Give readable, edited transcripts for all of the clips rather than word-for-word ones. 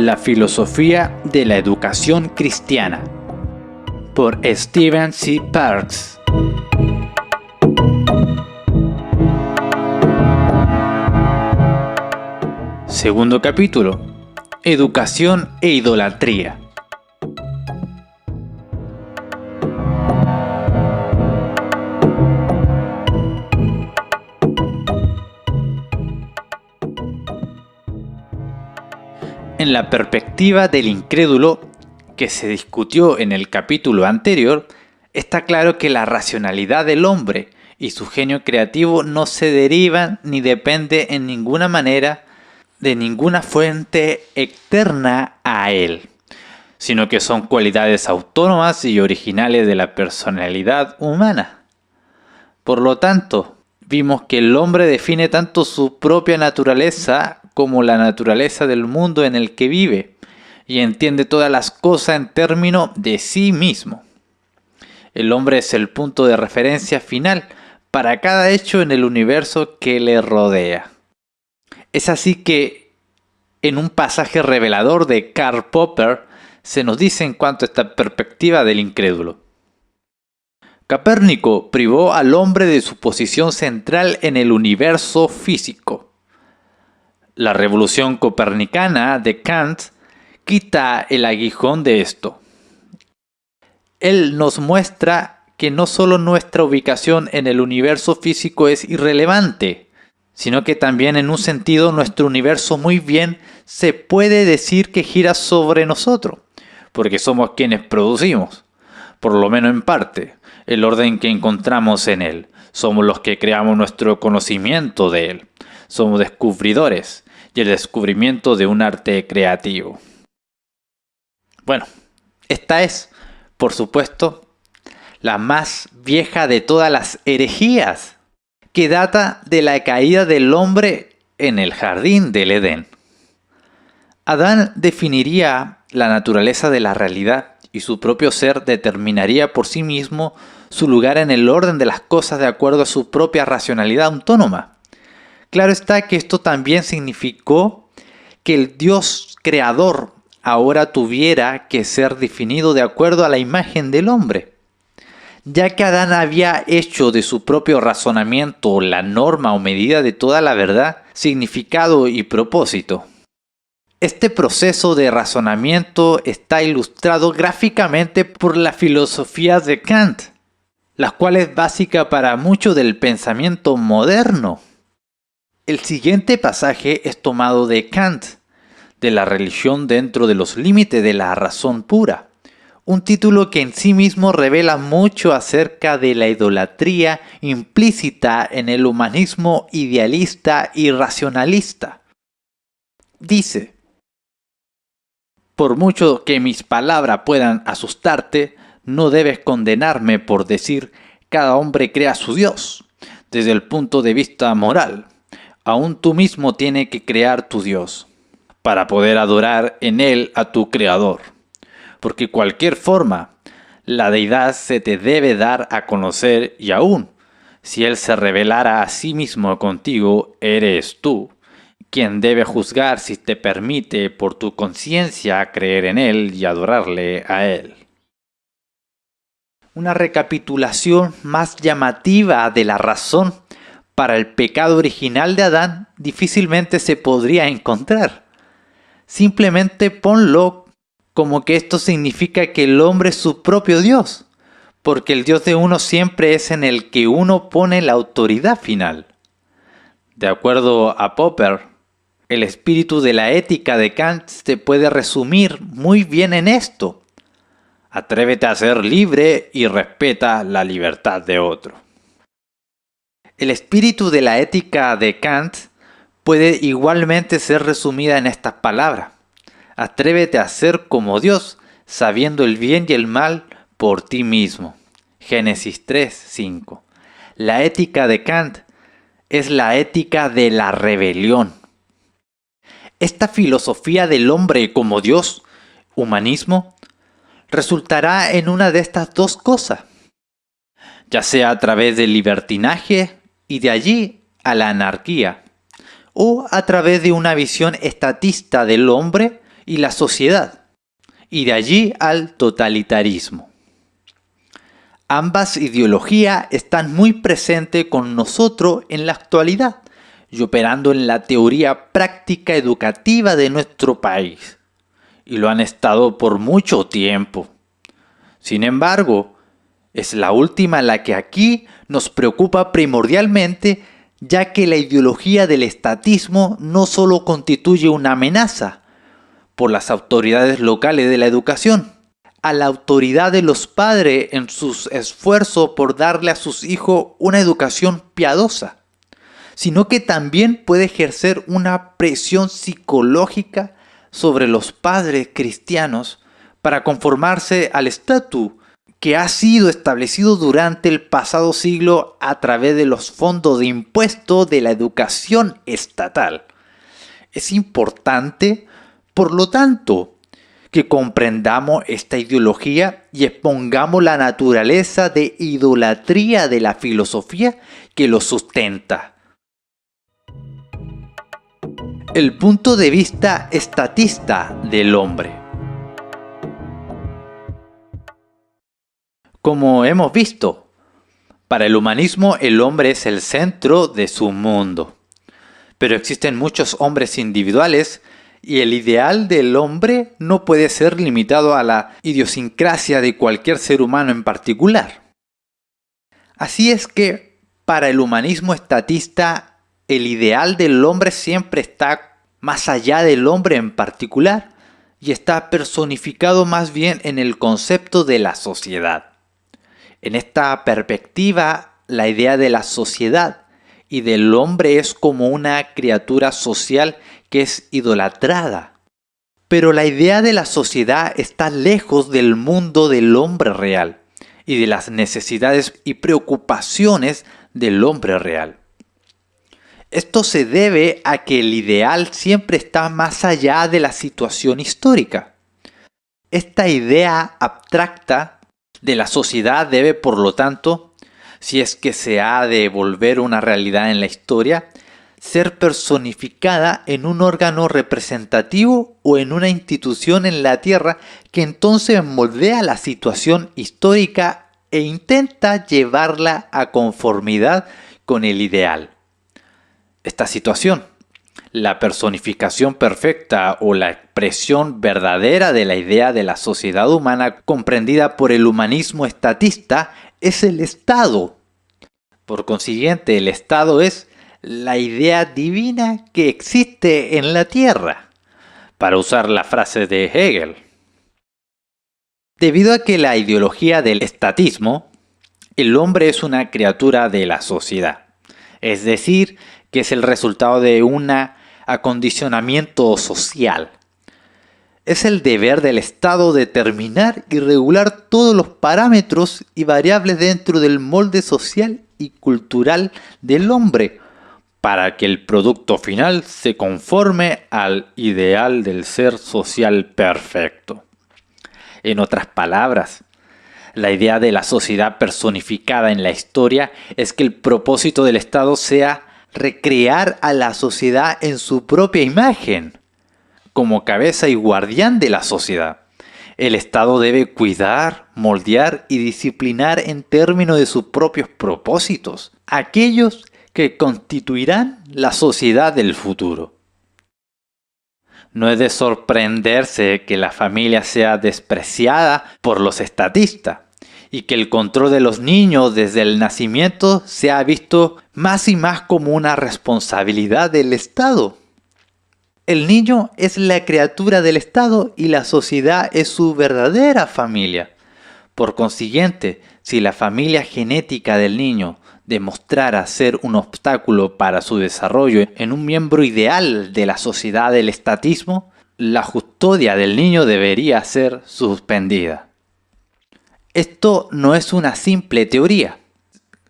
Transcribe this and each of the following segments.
La filosofía de la educación cristiana, por Stephen C. Parks. Segundo capítulo: Educación e idolatría. En la perspectiva del incrédulo, que se discutió en el capítulo anterior, está claro que la racionalidad del hombre y su genio creativo no se derivan ni depende en ninguna manera de ninguna fuente externa a él, sino que son cualidades autónomas y originales de la personalidad humana. Por lo tanto, vimos que el hombre define tanto su propia naturaleza como la naturaleza del mundo en el que vive, y entiende todas las cosas en términos de sí mismo. El hombre es el punto de referencia final para cada hecho en el universo que le rodea. Es así que, en un pasaje revelador de Karl Popper, se nos dice en cuanto a esta perspectiva del incrédulo: Copérnico privó al hombre de su posición central en el universo físico. La revolución copernicana de Kant quita el aguijón de esto. Él nos muestra que no solo nuestra ubicación en el universo físico es irrelevante, sino que también en un sentido nuestro universo muy bien se puede decir que gira sobre nosotros, porque somos quienes producimos, por lo menos en parte, el orden que encontramos en él. Somos los que creamos nuestro conocimiento de él. Somos descubridores y el descubrimiento de un arte creativo. Bueno, esta es, por supuesto, la más vieja de todas las herejías, que data de la caída del hombre en el jardín del Edén. Adán definiría la naturaleza de la realidad y su propio ser determinaría por sí mismo su lugar en el orden de las cosas de acuerdo a su propia racionalidad autónoma. Claro está que esto también significó que el Dios creador ahora tuviera que ser definido de acuerdo a la imagen del hombre, ya que Adán había hecho de su propio razonamiento la norma o medida de toda la verdad, significado y propósito. Este proceso de razonamiento está ilustrado gráficamente por la filosofía de Kant, la cual es básica para mucho del pensamiento moderno. El siguiente pasaje es tomado de Kant, de la religión dentro de los límites de la razón pura, un título que en sí mismo revela mucho acerca de la idolatría implícita en el humanismo idealista y racionalista. Dice: por mucho que mis palabras puedan asustarte, no debes condenarme por decir cada hombre crea su Dios, desde el punto de vista moral. Aún tú mismo tienes que crear tu Dios, para poder adorar en él a tu Creador. Porque cualquier forma, la deidad se te debe dar a conocer, y aún, si él se revelara a sí mismo contigo, eres tú quien debe juzgar si te permite por tu conciencia creer en él y adorarle a él. Una recapitulación más llamativa de la razón para el pecado original de Adán difícilmente se podría encontrar. Simplemente ponlo como que esto significa que el hombre es su propio Dios, porque el Dios de uno siempre es en el que uno pone la autoridad final. De acuerdo a Popper, el espíritu de la ética de Kant se puede resumir muy bien en esto: atrévete a ser libre y respeta la libertad de otro. El espíritu de la ética de Kant puede igualmente ser resumida en estas palabras: atrévete a ser como Dios, sabiendo el bien y el mal por ti mismo. Génesis 3:5. La ética de Kant es la ética de la rebelión. Esta filosofía del hombre como Dios, humanismo, resultará en una de estas dos cosas, ya sea a través del libertinaje y de allí a la anarquía, o a través de una visión estatista del hombre y la sociedad, y de allí al totalitarismo. Ambas ideologías están muy presentes con nosotros en la actualidad y operando en la teoría práctica educativa de nuestro país, y lo han estado por mucho tiempo. Sin embargo, es la última la que aquí nos preocupa primordialmente, ya que la ideología del estatismo no solo constituye una amenaza por las autoridades locales de la educación, a la autoridad de los padres en sus esfuerzos por darle a sus hijos una educación piadosa, sino que también puede ejercer una presión psicológica sobre los padres cristianos para conformarse al estatus que ha sido establecido durante el pasado siglo a través de los fondos de impuesto de la educación estatal. Es importante, por lo tanto, que comprendamos esta ideología y expongamos la naturaleza de idolatría de la filosofía que lo sustenta. El punto de vista estatista del hombre. Como hemos visto, para el humanismo el hombre es el centro de su mundo. Pero existen muchos hombres individuales y el ideal del hombre no puede ser limitado a la idiosincrasia de cualquier ser humano en particular. Así es que, para el humanismo estatista, el ideal del hombre siempre está más allá del hombre en particular y está personificado más bien en el concepto de la sociedad. En esta perspectiva, la idea de la sociedad y del hombre es como una criatura social que es idolatrada. Pero la idea de la sociedad está lejos del mundo del hombre real y de las necesidades y preocupaciones del hombre real. Esto se debe a que el ideal siempre está más allá de la situación histórica. Esta idea abstracta de la sociedad debe, por lo tanto, si es que se ha de volver una realidad en la historia, ser personificada en un órgano representativo o en una institución en la tierra que entonces moldea la situación histórica e intenta llevarla a conformidad con el ideal. Esta situación, la personificación perfecta o la expresión verdadera de la idea de la sociedad humana comprendida por el humanismo estatista, es el Estado. Por consiguiente, el Estado es la idea divina que existe en la tierra, para usar la frase de Hegel. Debido a que la ideología del estatismo, el hombre es una criatura de la sociedad, es decir, que es el resultado de un acondicionamiento social. Es el deber del Estado determinar y regular todos los parámetros y variables dentro del molde social y cultural del hombre, para que el producto final se conforme al ideal del ser social perfecto. En otras palabras, la idea de la sociedad personificada en la historia es que el propósito del Estado sea recrear a la sociedad en su propia imagen, como cabeza y guardián de la sociedad. El Estado debe cuidar, moldear y disciplinar en términos de sus propios propósitos, aquellos que constituirán la sociedad del futuro. No es de sorprenderse que la familia sea despreciada por los estatistas y que el control de los niños desde el nacimiento sea visto más y más como una responsabilidad del Estado. El niño es la criatura del Estado y la sociedad es su verdadera familia. Por consiguiente, si la familia genética del niño demostrara ser un obstáculo para su desarrollo en un miembro ideal de la sociedad del estatismo, la custodia del niño debería ser suspendida. Esto no es una simple teoría.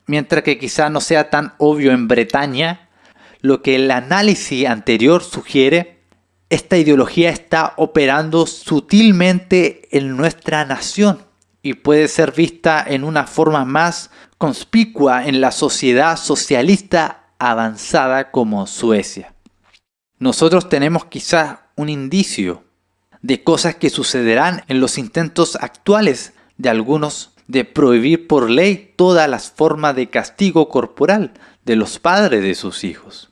Mientras que quizá no sea tan obvio en Bretaña, lo que el análisis anterior sugiere, esta ideología está operando sutilmente en nuestra nación y puede ser vista en una forma más conspicua en la sociedad socialista avanzada como Suecia. Nosotros tenemos quizá un indicio de cosas que sucederán en los intentos actuales de algunos de prohibir por ley todas las formas de castigo corporal de los padres de sus hijos.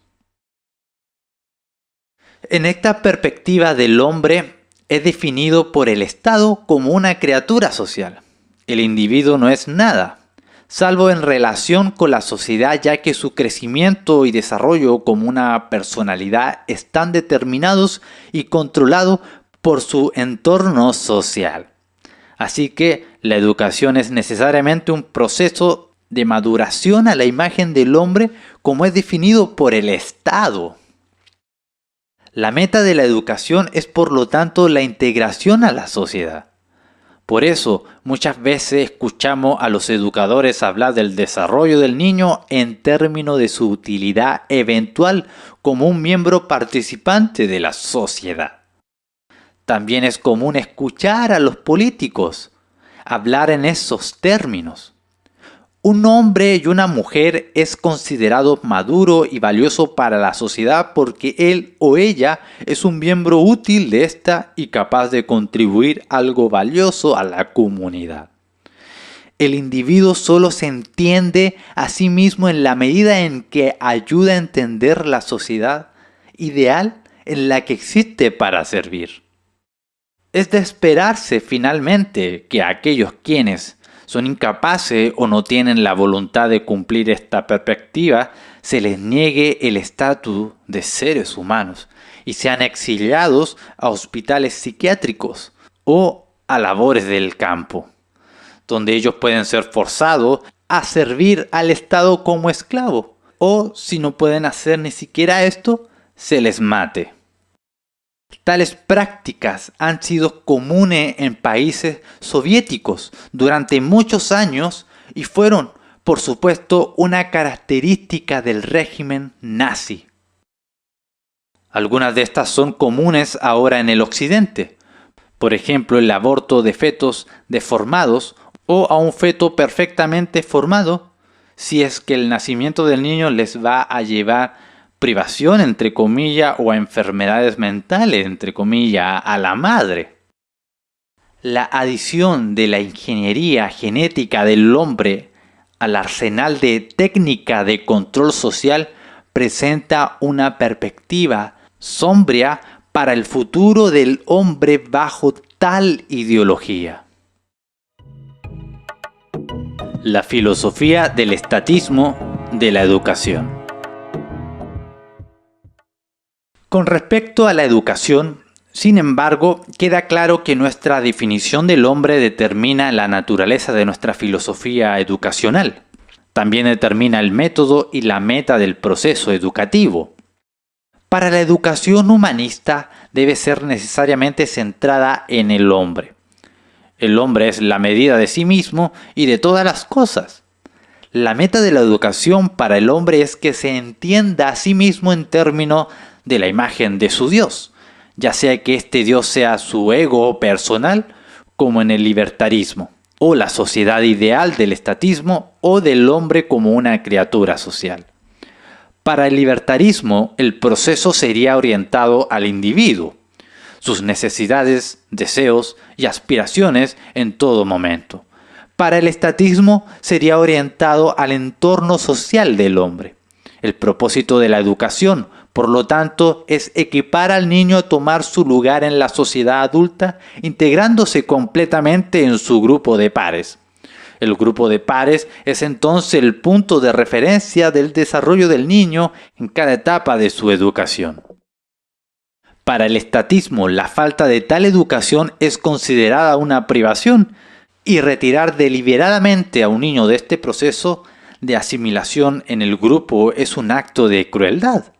En esta perspectiva del hombre es definido por el Estado como una criatura social. El individuo no es nada, salvo en relación con la sociedad, ya que su crecimiento y desarrollo como una personalidad están determinados y controlados por su entorno social. Así que la educación es necesariamente un proceso de maduración a la imagen del hombre como es definido por el Estado. La meta de la educación es por lo tanto la integración a la sociedad. Por eso muchas veces escuchamos a los educadores hablar del desarrollo del niño en términos de su utilidad eventual como un miembro participante de la sociedad. También es común escuchar a los políticos hablar en esos términos. Un hombre y una mujer es considerado maduro y valioso para la sociedad porque él o ella es un miembro útil de esta y capaz de contribuir algo valioso a la comunidad. El individuo solo se entiende a sí mismo en la medida en que ayuda a entender la sociedad ideal en la que existe para servir. Es de esperarse finalmente que a aquellos quienes son incapaces o no tienen la voluntad de cumplir esta perspectiva, se les niegue el estatus de seres humanos y sean exiliados a hospitales psiquiátricos o a labores del campo, donde ellos pueden ser forzados a servir al Estado como esclavos, o si no pueden hacer ni siquiera esto, se les mate. Tales prácticas han sido comunes en países soviéticos durante muchos años y fueron, por supuesto, una característica del régimen nazi. Algunas de estas son comunes ahora en el occidente. Por ejemplo, el aborto de fetos deformados o a un feto perfectamente formado, si es que el nacimiento del niño les va a llevar privación, entre comillas, o a enfermedades mentales, entre comillas, a la madre. La adición de la ingeniería genética del hombre al arsenal de técnica de control social presenta una perspectiva sombría para el futuro del hombre bajo tal ideología. La filosofía del estatismo de la educación. Con respecto a la educación, sin embargo, queda claro que nuestra definición del hombre determina la naturaleza de nuestra filosofía educacional. También determina el método y la meta del proceso educativo. Para la educación humanista debe ser necesariamente centrada en el hombre. El hombre es la medida de sí mismo y de todas las cosas. La meta de la educación para el hombre es que se entienda a sí mismo en términos de la imagen de su Dios, ya sea que este Dios sea su ego personal, como en el libertarismo, o la sociedad ideal del estatismo o del hombre como una criatura social. Para el libertarismo, el proceso sería orientado al individuo, sus necesidades, deseos y aspiraciones en todo momento. Para el estatismo sería orientado al entorno social del hombre. El propósito de la educación, por lo tanto, es equipar al niño a tomar su lugar en la sociedad adulta, integrándose completamente en su grupo de pares. El grupo de pares es entonces el punto de referencia del desarrollo del niño en cada etapa de su educación. Para el estatismo, la falta de tal educación es considerada una privación, y retirar deliberadamente a un niño de este proceso de asimilación en el grupo es un acto de crueldad.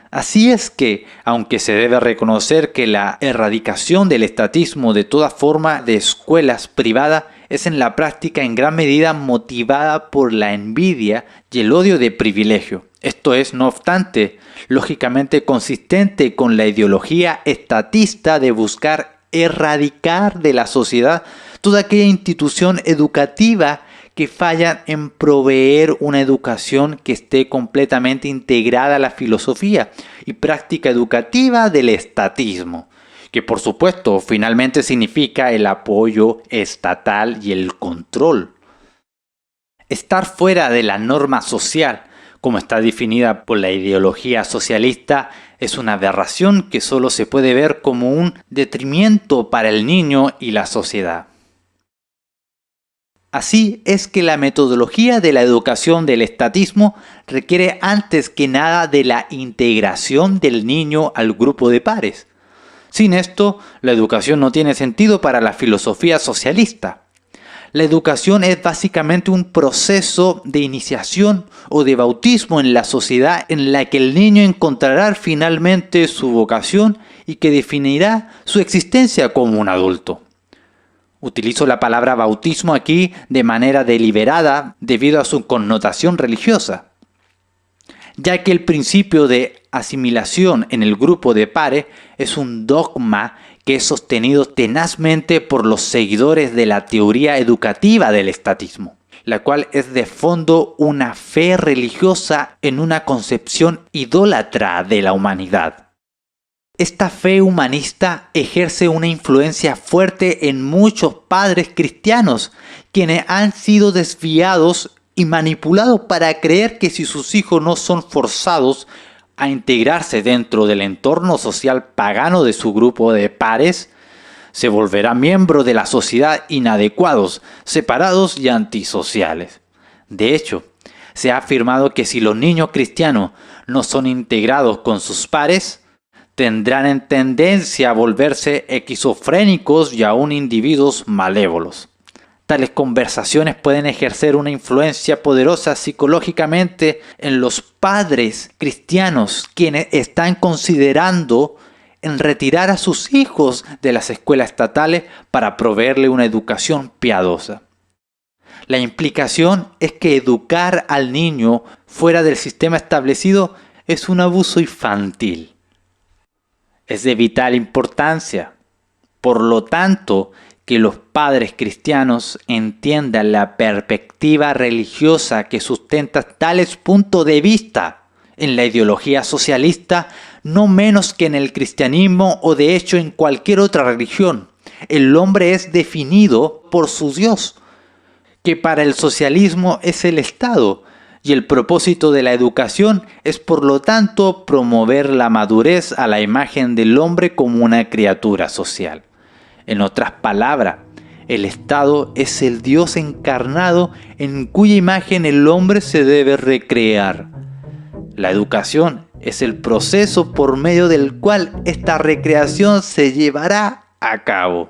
Así es que, aunque se debe reconocer que la erradicación del estatismo de toda forma de escuelas privadas es en la práctica en gran medida motivada por la envidia y el odio de privilegio. Esto es, no obstante, lógicamente consistente con la ideología estatista de buscar erradicar de la sociedad toda aquella institución educativa que fallan en proveer una educación que esté completamente integrada a la filosofía y práctica educativa del estatismo, que por supuesto finalmente significa el apoyo estatal y el control. Estar fuera de la norma social, como está definida por la ideología socialista, es una aberración que solo se puede ver como un detrimento para el niño y la sociedad. Así es que la metodología de la educación del estatismo requiere antes que nada de la integración del niño al grupo de pares. Sin esto, la educación no tiene sentido para la filosofía socialista. La educación es básicamente un proceso de iniciación o de bautismo en la sociedad en la que el niño encontrará finalmente su vocación y que definirá su existencia como un adulto. Utilizo la palabra bautismo aquí de manera deliberada debido a su connotación religiosa, ya que el principio de asimilación en el grupo de pares es un dogma que es sostenido tenazmente por los seguidores de la teoría educativa del estatismo, la cual es de fondo una fe religiosa en una concepción idólatra de la humanidad. Esta fe humanista ejerce una influencia fuerte en muchos padres cristianos, quienes han sido desviados y manipulados para creer que si sus hijos no son forzados a integrarse dentro del entorno social pagano de su grupo de pares, se volverán miembros de la sociedad inadecuados, separados y antisociales. De hecho, se ha afirmado que si los niños cristianos no son integrados con sus pares, tendrán en tendencia a volverse esquizofrénicos y aún individuos malévolos. Tales conversaciones pueden ejercer una influencia poderosa psicológicamente en los padres cristianos, quienes están considerando en retirar a sus hijos de las escuelas estatales para proveerle una educación piadosa. La implicación es que educar al niño fuera del sistema establecido es un abuso infantil. Es de vital importancia, por lo tanto, que los padres cristianos entiendan la perspectiva religiosa que sustenta tales puntos de vista en la ideología socialista, no menos que en el cristianismo o de hecho en cualquier otra religión. El hombre es definido por su Dios, que para el socialismo es el Estado, y el propósito de la educación es por lo tanto promover la madurez a la imagen del hombre como una criatura social. En otras palabras, el Estado es el Dios encarnado en cuya imagen el hombre se debe recrear. La educación es el proceso por medio del cual esta recreación se llevará a cabo.